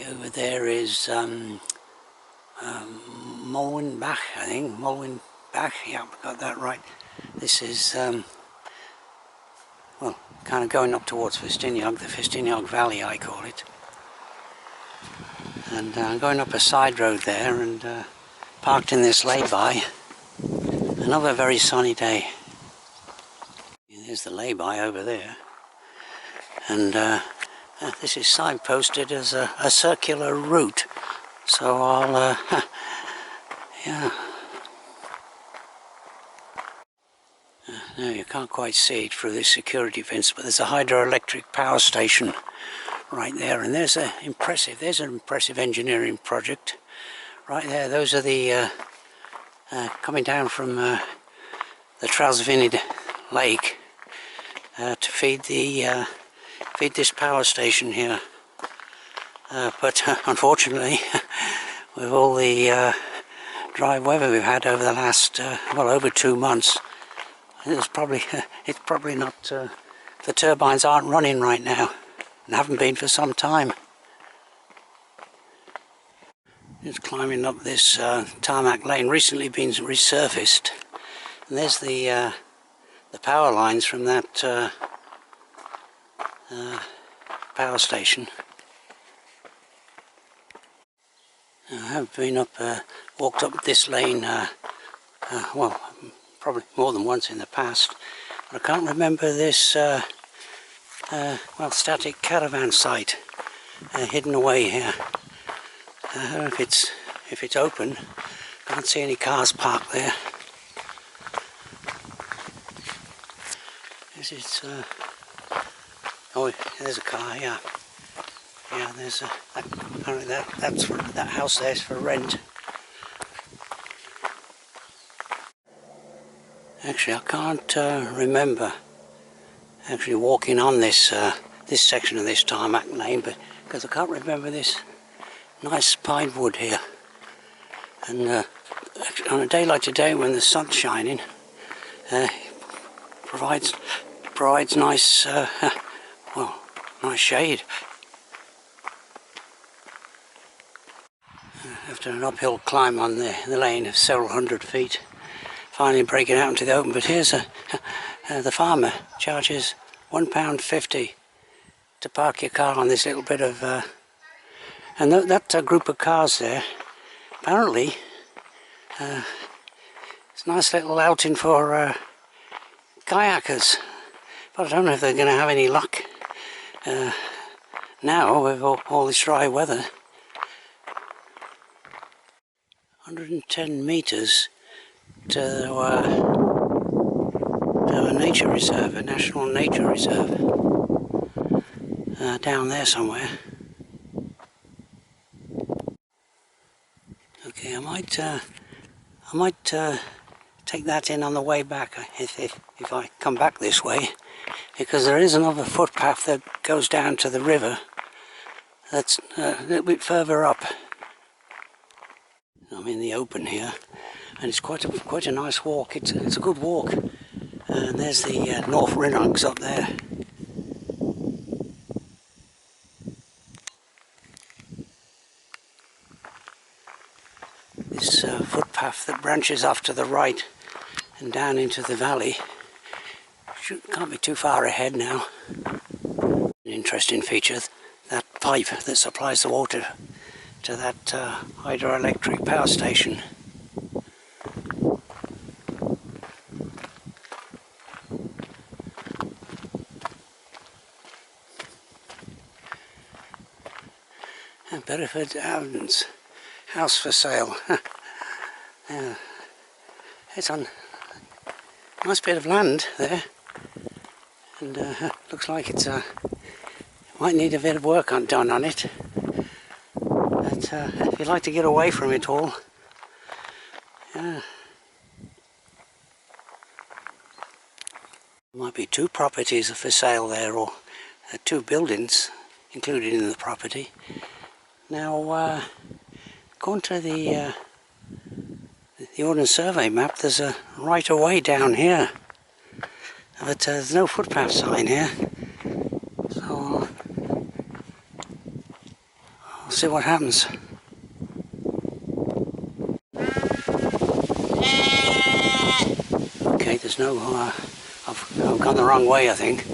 Over there is Molenbach, I think. Molenbach, yeah, I got that right. This is, well, kind of going up towards Ffestiniog, the Ffestiniog Valley I call it. And I'm going up a side road there and parked in this lay-by. Another very sunny day. There's the lay-by over there. And this is signposted as a circular route. So I'll, yeah. No, you can't quite see it through this security fence, but there's a hydroelectric power station right there, and there's an impressive engineering project right there. Those are the coming down from the Trawsfynydd lake to feed this power station here. But unfortunately, with all the dry weather we've had over the last well, over 2 months, it's probably not. The turbines aren't running right now, and haven't been for some time. Just climbing up this tarmac lane, recently been resurfaced, and there's the power lines from that power station. I have been up, walked up this lane, well, probably more than once in the past, but I can't remember this, well, static caravan site hidden away here. I don't know if it's open. Can't see any cars parked there. This is, oh, there's a car, yeah. Yeah, there's apparently that house there is for rent. Actually, I can't remember actually walking on this this section of this tarmac lane, but because I can't remember this nice pine wood here. And on a day like today, when the sun's shining, provides nice, well, nice shade. After an uphill climb on the lane of several hundred feet, finally breaking out into the open. But here's the farmer charges £1.50 to park your car on this little bit of, and that group of cars there, apparently, it's a nice little outing for kayakers. But I don't know if they're going to have any luck now with all this dry weather. 110 metres to a nature reserve, a national nature reserve, down there somewhere. Okay, I might take that in on the way back if I come back this way, because there is another footpath that goes down to the river that's a little bit further up. I'm in the open here, and it's quite a nice walk. It's a good walk. And there's the North Rhinogs up there. This footpath that branches off to the right and down into the valley can't be too far ahead now. An interesting feature, that pipe that supplies the water to that hydroelectric power station. Bedford Avens, house for sale. It's on a nice bit of land there, and looks like it's might need a bit of work done on it. But if you'd like to get away from it all, there might be 2 properties for sale there, or 2 buildings included in the property. Now, according to the Ordnance Survey map, there's a right-of-way down here, but there's no footpath sign here. So I'll see what happens. Okay, there's no... I've gone the wrong way, I think.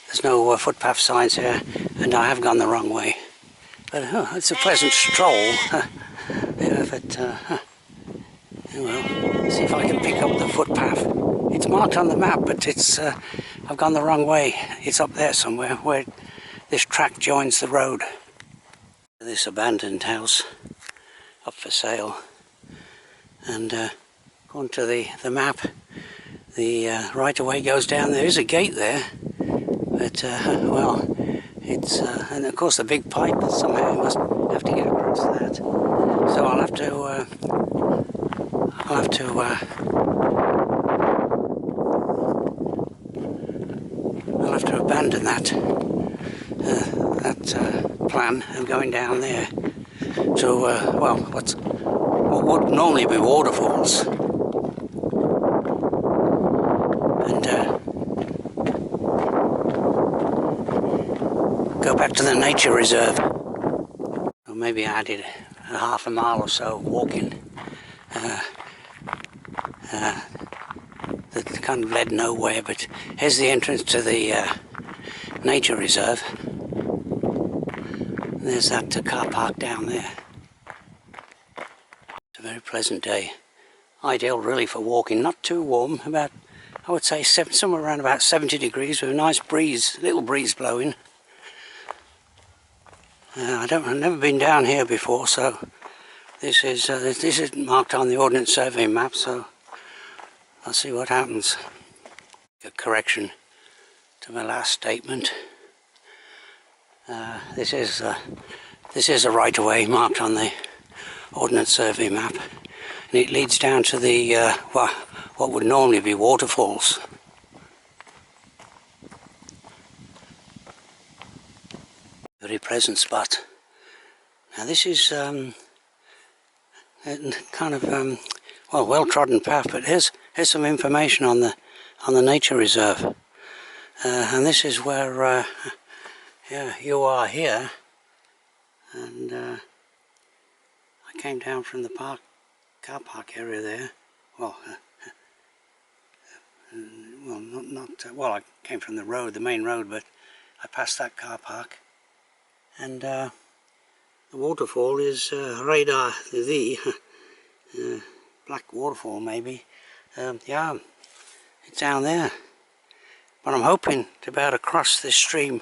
There's no footpath signs here, and I have gone the wrong way. But it's a pleasant stroll. Yeah, but well, see if I can pick up the footpath. It's marked on the map, but it's I've gone the wrong way. It's up there somewhere where this track joins the road. This abandoned house up for sale, and according to the map, the right-of-way goes down. There is a gate there, but well, it's and of course the big pipe. Somehow you must have to get across that. So I'll have to abandon that plan of going down there. So well, what would normally be waterfalls, and go back to the nature reserve. Or maybe I added a half a mile or so walking. That kind of led nowhere, but here's the entrance to the nature reserve. There's that car park down there. It's a very pleasant day. Ideal really for walking, not too warm, about, I would say somewhere around about 70 degrees with a nice breeze, little breeze blowing. I've never been down here before, so this is marked on the Ordnance Survey map, so I'll see what happens. A correction to my last statement. This is a right-of-way marked on the Ordnance Survey map, and it leads down to the what would normally be waterfalls. Very pleasant spot. Now this is kind of well-trodden path, but here's some information on the nature reserve, and this is where yeah, you are here, and I came down from the car park area there. Well, well, I came from the road, the main road, but I passed that car park, and the waterfall is radar the black waterfall maybe. Yeah, it's down there, but I'm hoping to be able to cross this stream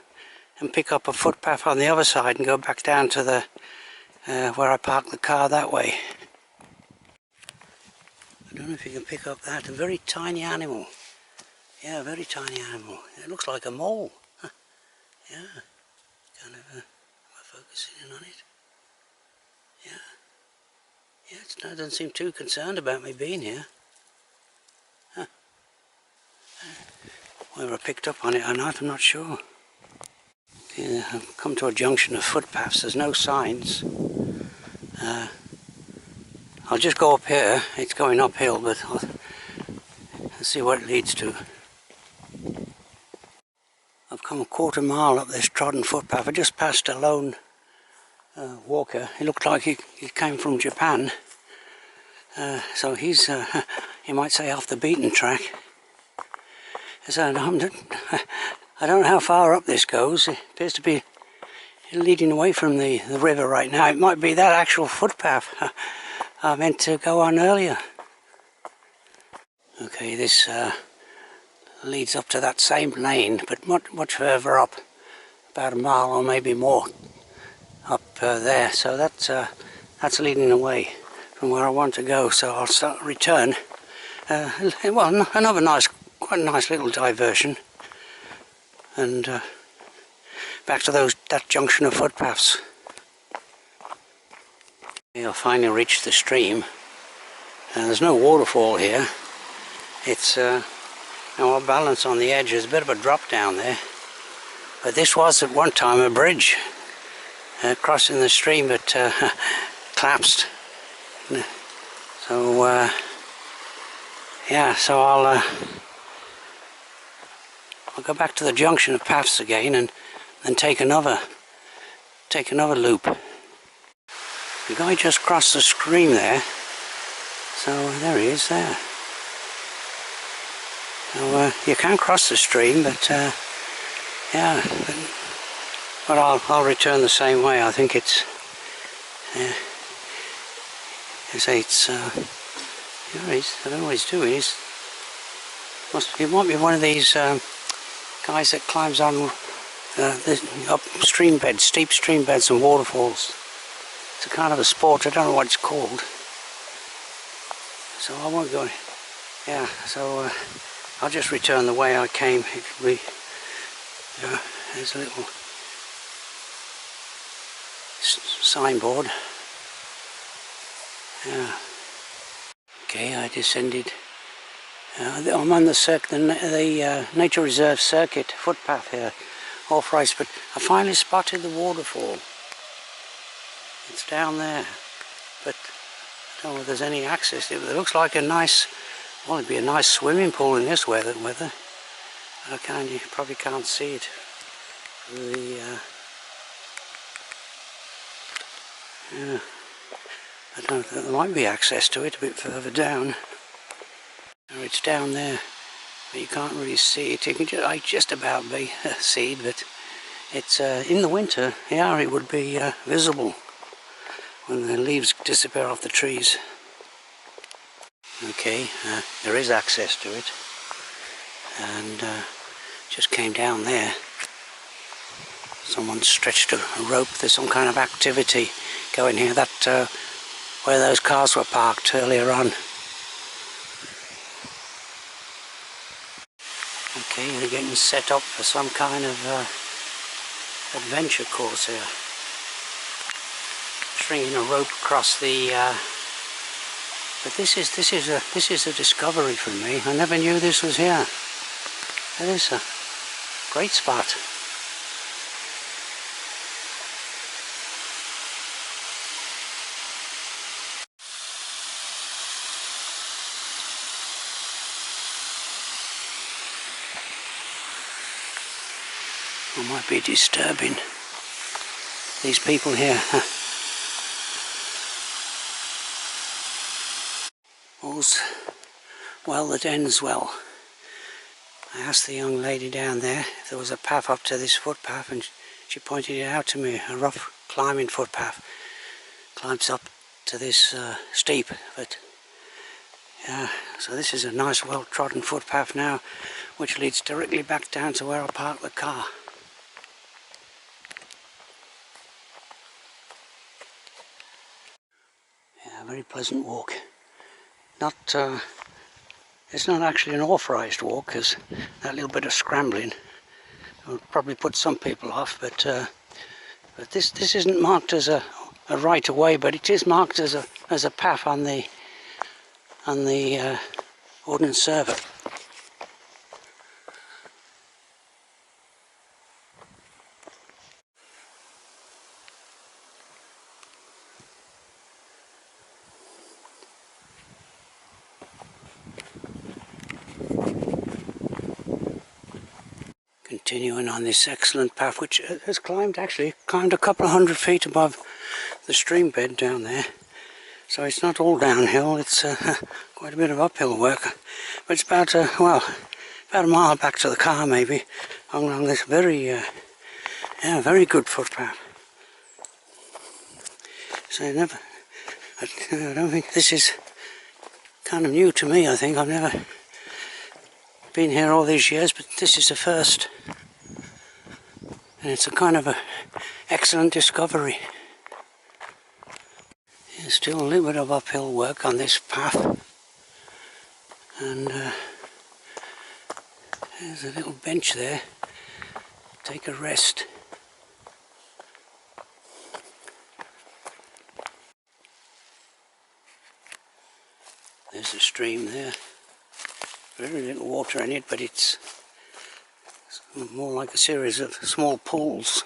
and pick up a footpath on the other side and go back down to the where I parked the car that way. I don't know if you can pick up that. A very tiny animal. Yeah, a very tiny animal. It looks like a mole. Huh. Yeah, kind of am I focusing in on it? Yeah. Yeah, it doesn't seem too concerned about me being here. Huh. Whether I picked up on it or not, I'm not sure. Okay, I've come to a junction of footpaths. There's no signs. I'll just go up here. It's going uphill, but I'll see where it leads to. I've come a quarter mile up this trodden footpath. I just passed a lone walker. He looked like he came from Japan. So he's, you might say, off the beaten track. So I don't know how far up this goes. It appears to be leading away from the river right now. It might be that actual footpath I meant to go on earlier. Okay, this leads up to that same lane, but much further up, about a mile or maybe more up there. So that's leading away from where I want to go. So I'll return. Well, another quite a nice little diversion, and back to that junction of footpaths. I'll finally reach the stream. There's no waterfall here. It's now our balance on the edge. There's a bit of a drop down there, but this was at one time a bridge crossing the stream, but collapsed. So yeah, so I'll go back to the junction of paths again and take another take another loop. The guy just crossed the stream there, so there he is there. So you can cross the stream, but yeah, but I'll return the same way. I think it's I don't know what he's doing. It might be one of these guys that climbs on up stream beds, steep stream beds and waterfalls. It's a kind of a sport. I don't know what it's called. So I won't go. Yeah. So I'll just return the way I came. It'll be. There's a little signboard. Yeah. Okay, I descended. I'm on the nature reserve circuit footpath here, off-race, but I finally spotted the waterfall. It's down there, but I don't know if there's any access to it. It looks like a nice, well, it'd be a nice swimming pool in this weather. You probably can't see it. Yeah, I don't know, there might be access to it a bit further down. Or it's down there, but you can't really see it. You can just about see it, but it's in the winter. Yeah, it would be visible when the leaves disappear off the trees. Okay, there is access to it, and just came down there. Someone stretched a rope. There's some kind of activity going here. That where those cars were parked earlier on. Okay, they're getting set up for some kind of adventure course here. Stringing a rope across the. But this is a discovery for me. I never knew this was here. It is a great spot. I might be disturbing these people here. All's well that ends well. I asked the young lady down there if there was a path up to this footpath, and she pointed it out to me, a rough climbing footpath. Climbs up to this steep, but yeah, so this is a nice well-trodden footpath now, which leads directly back down to where I parked the car. Very pleasant walk. It's not actually an authorised walk, because that little bit of scrambling will probably put some people off. But this isn't marked as a right of way, but it is marked as a path on the Ordnance Survey. Continuing on this excellent path, which has climbed a couple of 100 feet above the stream bed down there. So it's not all downhill, it's quite a bit of uphill work. But it's about a mile back to the car maybe, along this very good footpath. So I don't think this is kind of new to me. I think I've never been here all these years, but this is the first, and it's a kind of a excellent discovery. There's still a little bit of uphill work on this path, and there's a little bench there. Take a rest. There's a stream there. Very little water in it, but it's more like a series of small pools.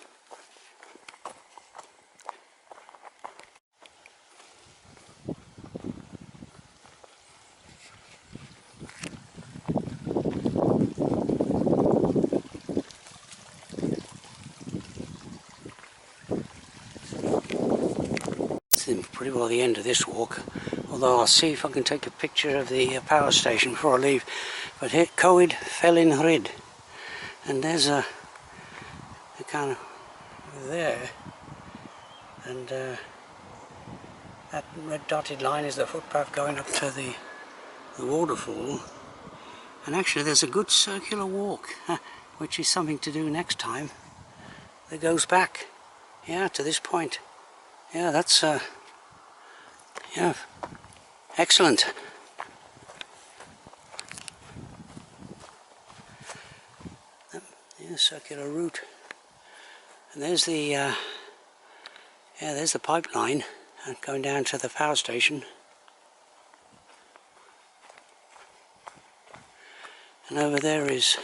or the end of this walk, although I'll see if I can take a picture of the power station before I leave. But here, Vale of Ffestiniog, and there's a kind of there, and that red dotted line is the footpath going up to the waterfall. And actually there's a good circular walk, which is something to do next time, that goes back, yeah, to this point. Yeah, that's yeah, excellent. Yeah, circular route. And there's the yeah, there's the pipeline going down to the power station. And over there is,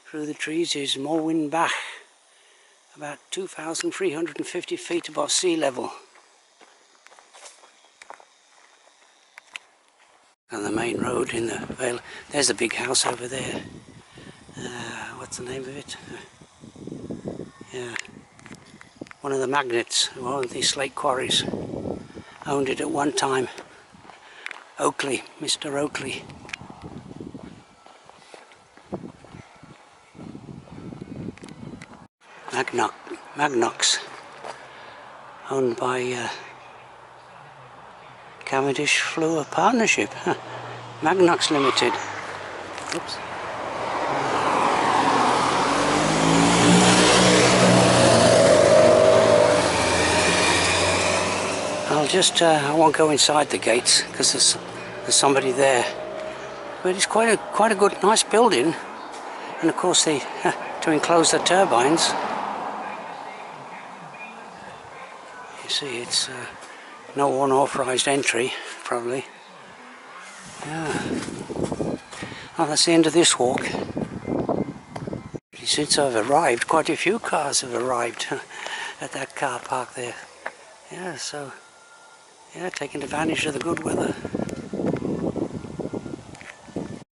through the trees, is Morwyn Bach, about 2,350 feet above sea level. On the main road in the Vale, there's a big house over there. What's the name of it? Yeah, one of the magnates, one of these slate quarries, owned it at one time. Oakley, Mr. Oakley. Magnox, owned by Cavendish Fluor Partnership, Magnox Limited. Oops. I'll just, I won't go inside the gates because there's somebody there. But it's quite a good, nice building, and of course to enclose the turbines. You see, it's no unauthorised entry, probably. Yeah. Oh, that's the end of this walk. Since I've arrived, quite a few cars have arrived at that car park there. Yeah, so, yeah, taking advantage of the good weather.